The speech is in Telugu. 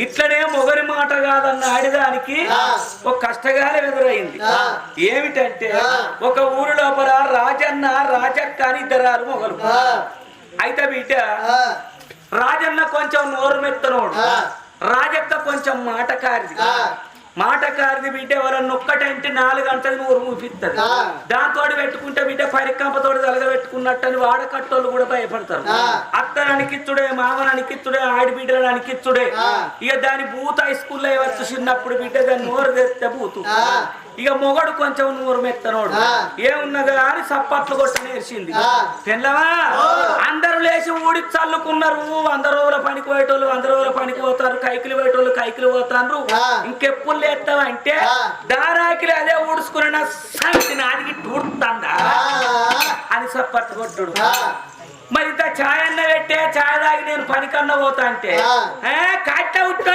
ఇట్లనే మొగరి మాట కాదన్న ఆడిదానికి ఒక కష్టకాలం ఎదురైంది. ఏమిటంటే ఒక ఊరు లోపల రాజన్న రాజక్క అని ఇద్దరు మొగలు. అయితే బిడ్డ రాజన్న కొంచెం నోరు మెత్తనోడు, రాజక్క కొంచెం మాటకారిది బిడ్డ. ఎవరన్నా ఒక్కటంటే 4 గంటలు నోరు మూపిస్తుంది. దాంతో పెట్టుకుంటే బిడ్డ పరికంపతోటి తలగబెట్టుకున్నట్టని వాడకట్టోళ్ళు కూడా భయపడతారు. అత్తననికిచ్చుడే, మామననికిచ్చుడే, ఆడిబిడ్డలను అనికిచ్చుడే. ఇక దాని బూత్ హై స్కూల్లో వచ్చి చిన్నప్పుడు బిడ్డ దాన్ని నోరు తెస్తే బూతు. ఇక మొగడు కొంచెం నోరు మెత్తనోడు. ఏమున్నదా అని సప్పట్లు కొట్ట నేర్చింది. తెల్లవా అందరూ లేచి ఊడి చల్లుకున్నారు. 100 రోజుల పనికి పోయేటోళ్ళు 100 రోజుల పనికి పోతారు, కైకిలు పోయేటోళ్ళు కైకిలు పోతారు. ఇంకెప్పుడు లేస్తావా అంటే దారాకిలు అదే ఊడుచుకున్న సంచి నాదికి టూడుతుందా అని సప్పట్లు కొట్టుడు. మరి ఇంత ఛాయ్ అన్న పెట్టే ఛాయ్ తాగి నేను పనికన్నా పోతా అంటే కట్ట ఉట్ట